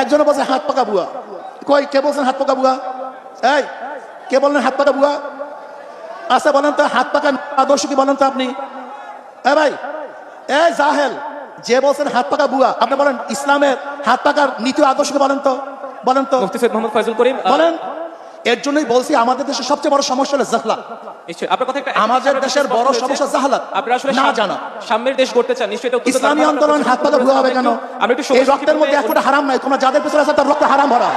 একজনে বলছে হাত পাকা বুয়া। কই কে বলছেন হাত পাকা বুয়া? এই কে বললেন হাত পাকা বুয়া? আচ্ছা বলেন তো হাত পাকা আদর্শ কি বলেন তো আপনি? ভাই এই জাহেল, যে বলছেন হাত পাকা বুয়া, আপনি বলেন ইসলামের হাত পাকার নীতি আদর্শ কি বলেন তো? বলেন তো। মুফতি সৈয়দ মোহাম্মদ ফয়জুল করিম বলেন। এর জন্যই বলছি আমাদের দেশের সবচেয়ে বড় সমস্যা হলো জাহলাত। নিশ্চয়ই আপনার কথা একটা আমাদের দেশের বড় সমস্যা জাহলাত, আপনারা আসলে না জানা। সাম্যের দেশ গড়তে চান, নিশ্চয়ই এটা উত্তর ইসলামী আন্দোলন হাত পাকা বুয়া হবে কেন? আমরা একটু এই রক্তের মধ্যে এক ফোঁটা হারাম নাই, তোমরা যাদের পেছনে আছে তার রক্ত হারাম ভরা।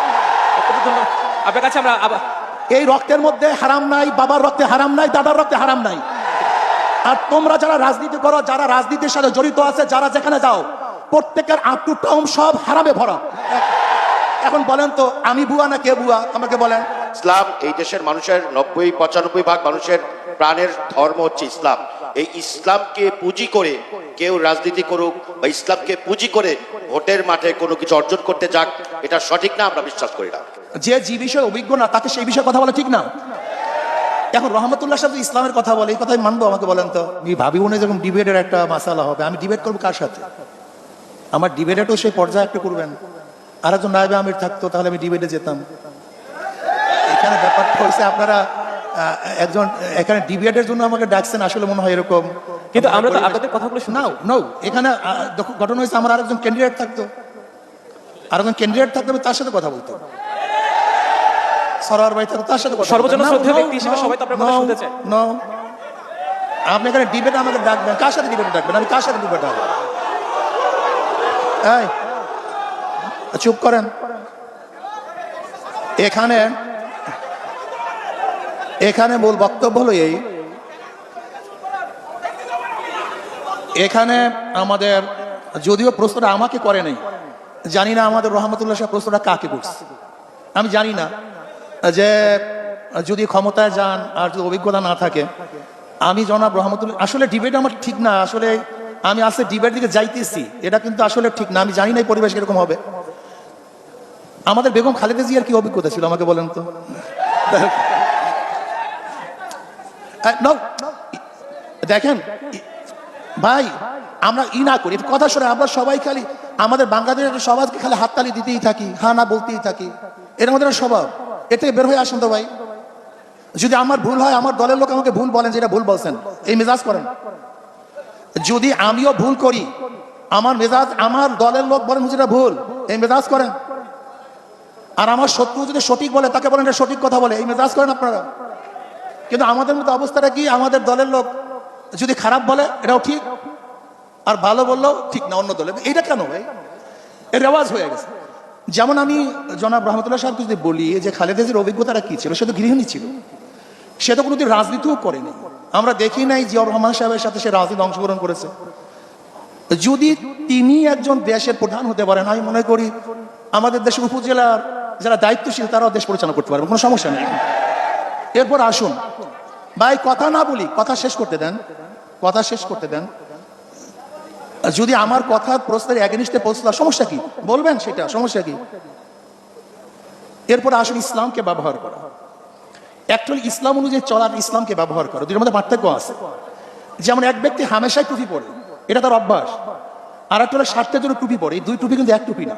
আপনার কাছে আমরা এই রক্তের মধ্যে হারাম নাই, বাবার রক্তে হারাম নাই, দাদার রক্তে হারাম নাই। আর তোমরা যারা রাজনীতি করো, যারা রাজনীতির সাথে জড়িত আছে, যারা যেখানে যাও, প্রত্যেকের আপ টু টাউন সব হারামে ভরা। এখন বলেন তো আমি বুয়া না কে বুয়া? আমাকে বলেন। ইসলাম এই দেশের মানুষের 90-95% মানুষের প্রাণের ধর্ম হচ্ছে ইসলাম। এই ইসলামকে পুঁজি করে কেউ রাজনীতি করুক বা ইসলামকে পুঁজি করে ভোটের মাঠে কোনো কিছু অর্জন করতে যাক, এটা সঠিক না, আমরা বিশ্বাস করি না। যে বিষয়ে অভিজ্ঞ না তাকে সেই বিষয়ে কথা বলা ঠিক না। এখন রহমতুল্লাহ সাহেব ইসলামের কথা বলে, এই কথাই মানবো? আমাকে বলেন তো। আমি ভাবি মনে যখন ডিবেটের একটা মাসালা হবে, আমি ডিবেট করবো কার সাথে? আমার ডিবেটেও সেই পর্যায়ে একটু করবেন। আর একজন নায়েবে আমির থাকতো, তাহলে আমি ডিবেটে যেতাম। এখানে ব্যাপারটা হয়েছে আপনারা একজন এখানে ডিবেটের জন্য আমাকে ডাকছেন, আসলে মনে হয় এরকম। কিন্তু আমরা তো আপনাদের কথাগুলো নাও নাও, এখানে ঘটনা হয়েছে আমার আরেকজন ক্যান্ডিডেট থাকতো, আরেকজন ক্যান্ডিডেট থাকতো, আমি তার সাথে কথা বলতাম। সরার ভাই থাকতো, তার সাথে কথা। সর্বজনের শ্রদ্ধেয় ব্যক্তি হিসেবে সবাই তো আপনার কথা শুনতে চায়। আপনি এখানে ডিবেটে আমাকে ডাকবেন, কার সাথে ডিবেটে ডাকবেন? আমি কার সাথে ডিবেট হবে? এই চুপ করেন। এখানে মূল বক্তব্য হলো এই, এখানে আমাদের যদিও প্রশ্নটা আমাকে করে নাই, জানি না আমাদের রহমতুল্লাহ সাহেব প্রশ্নটা কাকে করছে, আমি জানি না। যে যদি ক্ষমতায় যান আর যদি অভিজ্ঞতা না থাকে, আমি জনাব রহমতুল্লাহ, আসলে ডিবেট আমার ঠিক না। আসলে আমি আজকে ডিবেট দিকে যাইতেছি, এটা কিন্তু আসলে ঠিক না। আমি জানি না এই পরিবেশ কিরকম হবে। আমাদের বেগম খালেদা জিয়ার কি অভিজ্ঞতা ছিল আমাকে বলেন তো? দেখেন ভাই, আমরা না করি কথা শুনে, আমরা সবাই খালি আমাদের বাংলাদেশের সমাজকে খালি হাততালি দিতেই থাকি, হ্যাঁ না বলতেই থাকি। এর মধ্যে স্বভাব, এর থেকে বের হয়ে আসেন তো ভাই। যদি আমার ভুল হয়, আমার দলের লোক আমাকে ভুল বলেন, যেটা ভুল বলছেন, এই মেজাজ করেন। যদি আমিও ভুল করি, আমার মেজাজ, আমার দলের লোক বলেন যেটা ভুল, এই মেজাজ করেন। আর আমার শত্রু যদি সঠিক বলে, তাকে বলেন এটা সঠিক কথা বলে, এই মেজাজ করেন আপনারা। কিন্তু আমাদের মতো অবস্থাটা কি, আমাদের দলের লোক যদি খারাপ বলে এটাও ঠিক, আর ভালো বললেও ঠিক না অন্য দলে। এইটা কেন ভাই? এর রেওয়াজ হয়ে গেছে। যেমন আমি জনাব রহমতুল্লাহ সাহেবকে যদি বলি যে খালেদা জিয়ার অভিজ্ঞতাটা কি ছিল, সে তো গৃহিণী ছিল, সে তো কোনোদিন রাজনীতিও করেনি। আমরা দেখি নাই জিয়াউর রহমান সাহেবের সাথে সে রাজনীতি অংশগ্রহণ করেছে। যদি তিনি একজন দেশের প্রধান হতে পারেন, আমি মনে করি আমাদের দেশের উপজেলার যারা দায়িত্বশীল তারাও দেশ পরিচালনা করতে পারবে, কোনো সমস্যা নেই। এরপর আসুন ভাই, কথা না বলি, কথা শেষ করতে দেন, কথা শেষ করতে দেন। যদি আমার কথা প্রশ্নের এগেনিস্টে পৌঁছলো, সমস্যা কি বলবেন, সেটা সমস্যা কি? এরপর আসুন ইসলামকে ব্যবহার করা। অ্যাকচুয়ালি ইসলাম অনুযায়ী চলার, ইসলামকে ব্যবহার করা, দুটোর মধ্যে পার্থক্য আছে। যেমন এক ব্যক্তি হামেশাই টুপি পরে, এটা তার অভ্যাস। আর একটা হলো স্বার্থের জন্য টুপি পরে, এই দুই টুপি কিন্তু এক টুপি না।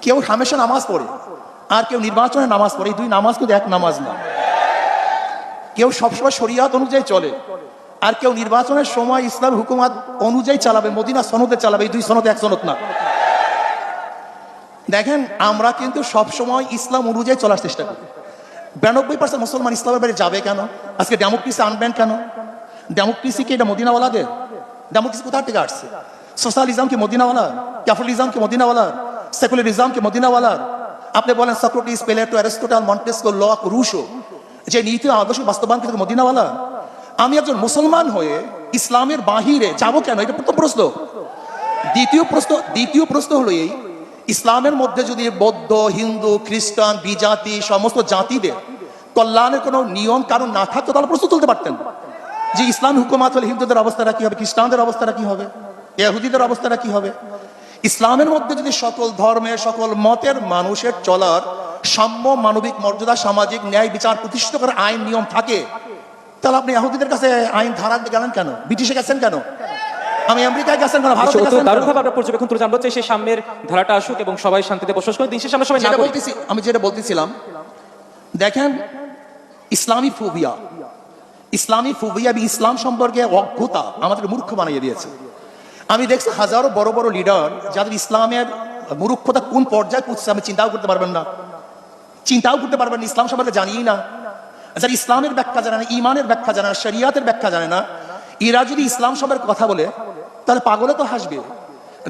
কেউ হামেশা নামাজ পড়ে আর কেউ নির্বাচনে নামাজ পড়ে, এই দুই নামাজ কিন্তু এক নামাজ না। কেউ সবসময় শরিয়াত অনুযায়ী চলে আর কেউ নির্বাচনের সময় ইসলাম হুকুমাত অনুযায়ী চালাবে, মদিনা সনদে চালাবে, এই দুই সনদ এক সনদ না। দেখেন আমরা কিন্তু সবসময় ইসলাম অনুযায়ী চলার চেষ্টা করি। 92% মুসলমান ইসলামের বাইরে যাবে কেন? আজকে ডেমোক্রেসি আনবেন কেন? ডেমোক্রেসি কি এটা মদিনাওয়ালাদের? ডেমোক্রেসি কোথা থেকে আসছে? সোশ্যালিজম কি মদিনাওয়ালা? ক্যাপিটালিজম কি মদিনাওয়ালা? সেকুলারিজম কি মদিনাওয়ালা? আপনি বলেন Socrates, Plato, Aristotle, Montesquieu, Locke, Rousseau, যে নীতি আদর্শ বাস্তবায়ন কিন্তু মদিনাওয়ালা। আমি একজন মুসলমান হয়ে ইসলামের বাহিরে যাব কেন? এটা প্রথম প্রশ্ন। দ্বিতীয় প্রশ্ন হলো এই, ইসলামের মধ্যে যদি বৌদ্ধ, হিন্দু, খ্রিস্টান, বিজাতি সমস্ত জাতিদের কল্যাণের কোনো নিয়ম কারণ না থাকতো, তাহলে প্রশ্ন তুলতে পারতেন যে ইসলাম হুকুমাত হলে হিন্দুদের অবস্থাটা কি হবে, খ্রিস্টানদের অবস্থাটা কি হবে, ইহুদিদের অবস্থাটা কি হবে। ইসলামের মধ্যে যদি সকল ধর্মের, সকল মতের মানুষের চলার সাম্য, মানবিক মর্যাদা, সামাজিক ন্যায় বিচার প্রতিষ্ঠিত করার আইন নিয়ম থাকে, তাহলে আপনি ইহুদিদের কাছে আইন ধারা গেলেন কেন? ব্রিটিশে গেছেন কেন? আমি আমেরিকায় গেছেন কেন, ভারতে অত্যন্ত গেছেন কেন? দারুণভাবে আমরা পর্যবেক্ষণ তুলে জানতে চাই সেই সাম্যের ধারাটা আসুক এবং সবাই শান্তিতে বসবাস করে দিন শেষে আমরা সবাই যেটা নাগরিক। বলতেছি, আমি যেটা বলতেছিলাম, দেখেন ইসলামী ফোবিয়া, ইসলামী ফোবিয়া ইসলাম সম্পর্কে অজ্ঞতা আমাদের মূর্খ বানিয়ে দিয়েছে। আমি দেখছি হাজারো বড় বড় লিডার যাদের ইসলামের মূর্খতা কোন পর্যায়ে পৌঁছছে আমি চিন্তাও করতে পারবেন না, চিন্তাও করতে পারবেন না, ইসলাম সম্পর্কে জানিই না, যারা ইসলামের ব্যাখ্যা জানে না, ইমানের ব্যাখ্যা জানে না, শরিয়াতের ব্যাখ্যা জানে না, এরা যদি ইসলাম সম্পর্কে কথা বলে তাহলে পাগলে তো হাসবে।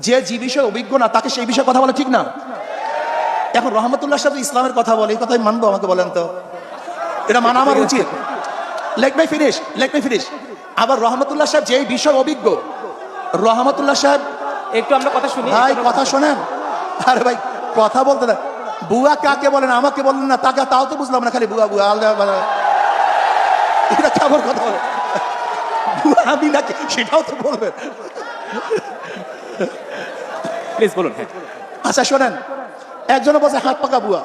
যে বিষয়ে অভিজ্ঞ না তাকে সেই বিষয়ে কথা বলে ঠিক না? এখন রহমতুল্লাহ সাহেব ইসলামের কথা বলে, এই কথাই মানবো? আমাকে বলেন তো, এটা মানা আমার উচিত? লেট মাই ফিনিশ। আবার রহমতুল্লাহ সাহেব যেই বিষয় অভিজ্ঞ, রহমতুল্লাহ সাহেব, একটু আমরা কথা শুনি। ভাই কথা শোনেন, আরে ভাই কথা বলতে না, বুয়া কাকে বলেন আমাকে বললেন না, তাকে তাও তো বুঝলাম না, খালি বুয়া বুয়া আলাদা, এটা কেমন কথা বলে? বুয়া আমি নাকি সেটাও তো বলবেন। প্লিজ বলুন। হ্যাঁ, আচ্ছা শোনেন, একজনে বলছে হাত পাকা বুয়া,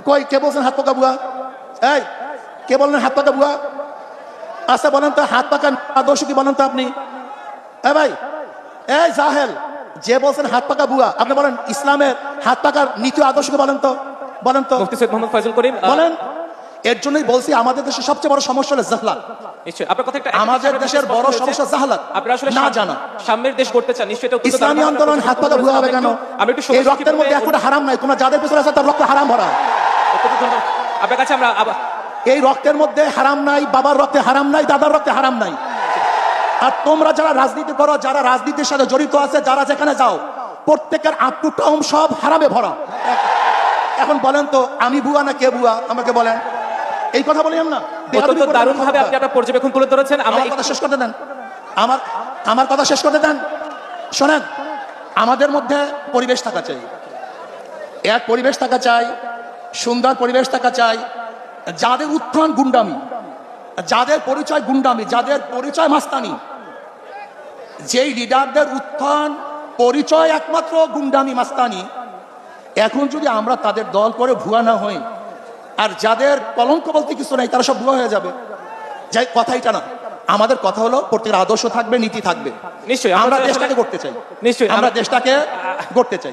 কই কে বলছেন হাত পাকা বুয়া? এই কে বললেন হাত পাকা বুয়া? আচ্ছা বলেন তো হাত পাকা আদর্শ কি বলেন তো আপনি? ভাই এই জাহেল, যে বলছেন হাত পাকা বুয়া, আপনি বলেন ইসলামের হাত পাকার নীতি আদর্শ কি বলেন তো? বলেন তো, মুফতি সৈয়দ মোহাম্মদ ফয়জুল করিম বলেন। এর জন্যই বলছি আমাদের দেশের সবচেয়ে বড় সমস্যা হলো জাহলাত। নিশ্চয়ই আপনার কথা একটা আমাদের দেশের বড় সমস্যা জাহলাত, আপনারা আসলে না জানা। সাম্যের দেশ করতে চান, নিশ্চয়ই এটা অত্যন্ত ইসলামী দারুণ আন্দোলন হাত পাকা বুয়া হবে কেন? আমরা একটু এই রক্তের মধ্যে এখনো হারাম নাই, তোমরা যাদের পেছনে আছে তার রক্ত হারাম ভরা। অত্যন্ত ধন্যবাদ। আপনার কাছে আমরা এই রক্তের মধ্যে হারাম নাই, বাবার রক্তে হারাম নাই, দাদার রক্তে হারাম নাই। আর তোমরা যারা রাজনীতি করো, যারা রাজনীতির সাথে জড়িত আছে, যারা যেখানে যাও, প্রত্যেকের আত্মটাম সব হারামে ভরা। এখন বলেন তো আমি বুয়া না কে বুয়া? আমাকে বলেন, এই কথা বলি না? অত্যন্ত দারুণ ভাবে আপনি আপনার পর্যবেক্ষণ তুলে ধরেছেন। আমরা আমার কথা শেষ করতে দেন, আমার কথা শেষ করতে দেন। শোনেন, আমাদের মধ্যে পরিবেশ থাকা চাই, এক পরিবেশ থাকা চাই, সুন্দর পরিবেশ থাকা চাই। যাদের উত্থান গুন্ডামি, যাদের পরিচয় গুন্ডামি, যাদের পরিচয় মাস্তানি, যেই লিডারদের উত্থান পরিচয় একমাত্র গুন্ডামি মাস্তানি, এখন যদি আমরা তাদের দল করে ভুয়া না হই, আর যাদের কলঙ্ক বলতে কিছু নাই তারা সব ভুয়া হয়ে যাবে। যাই কথা এটা না, আমাদের কথা হলো প্রত্যেকের আদর্শ থাকবে, নীতি থাকবে। নিশ্চয়ই আমরা দেশটাকে করতে চাই, নিশ্চয়ই আমরা দেশটাকে গড়তে চাই।